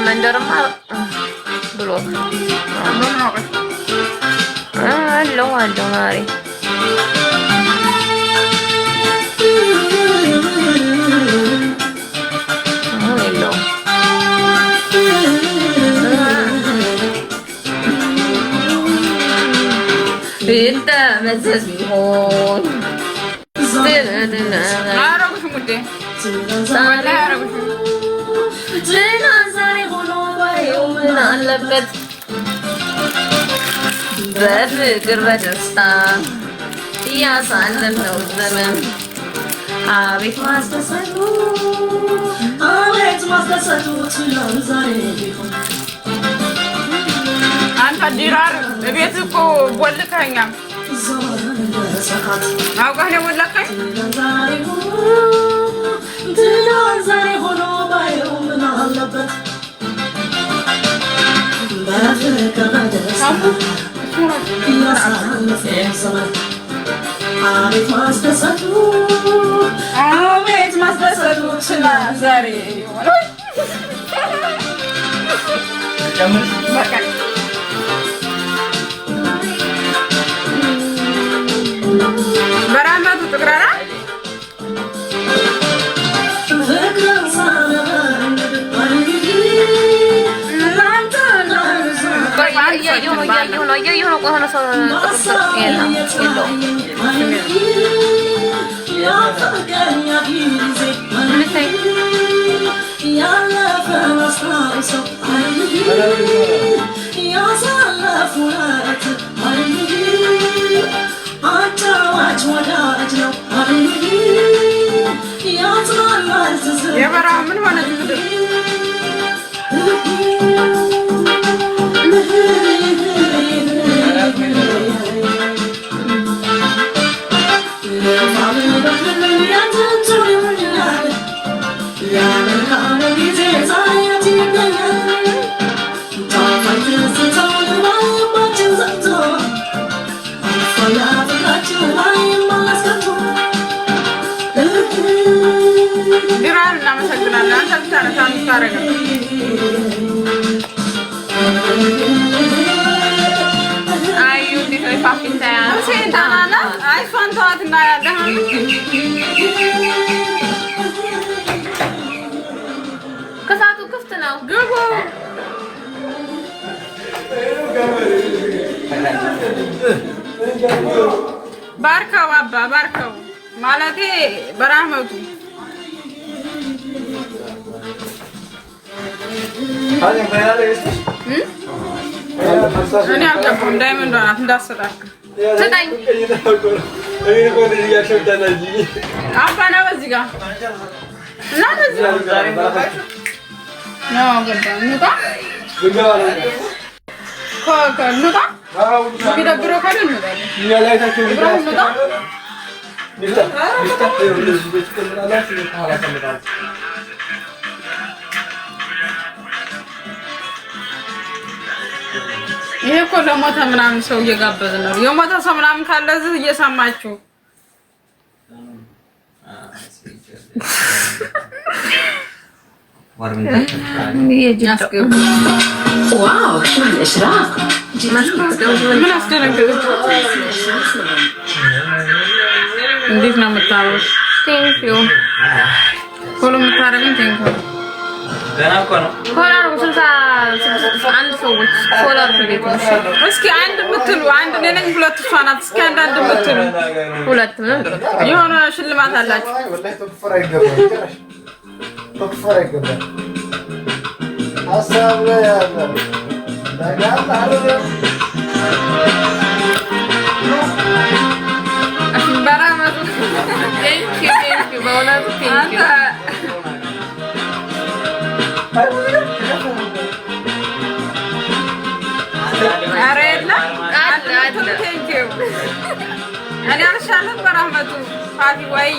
መንደርማ ብሎ አለው ማሪ انت مزاز بيهون عربش مدي ولا عربش زينا زاري غنوبة يومنا لبت بفكر بدستان يا صعلم لو الزمن عابت ما استسدو عابت ما استسدو تلو زاري بيهون አንተ ዲራር ቤት እኮ ወልከኛ አውቀህ ነው ወልከኝ ዛሬ ሆኖ ባየው ምን አለበት በፍቅር በደስታ ያሳለፈን ዘመን አቤት ማስደሰቱ ችላ ዛሬ በራማቱ ትግራራ የበራ ምን ሆነ ዝምድር ዲራር እናመሰግናለን። አንተ ብታረሳን ታረጋ አዩ እንዴት ነው ፋፊታ ሴታና አይ ፋንታዋትና ያለህ ከሳቱ ክፍት ነው ግቡ ባርካው አባ ባርካው ማለቴ በራህመቱ እኔ አልገባም። ዳይመንድ ናት እንዳሰጣክ ዘጠኝ አባ ነው በዚህ ጋር እና በዚህ ነው ገባ እንውጣ እንውጣ ቢደብረው ካለ እንውጣ ይሄ እኮ ለሞተ ምናምን ሰው እየጋበዝ ነው። የሞተ ሰው ምናምን ካለ እዚህ እየሰማችሁ ዋው شو الإشراق ምን አስደነገጠች? እንዴት ነው የምታወራው? ቴንኪው ፎሎ የምታደርገኝ ቴንኪው ኮላር አንድ ሰዎች ኮላር ቤት ነው። እስኪ አንድ የምትሉ አንድ እኔ ነኝ ሁለት እሷ ናት። እስኪ አንድ የምትሉ ሁለት ምን የሆነ ሽልማት አላችሁ? በራመቱ ቴንኪው በእውነቱ ቴንኪው ኧረ የለም ቴንኪው እኔ አልሻለም በራህመቱ ፋቲ ወይ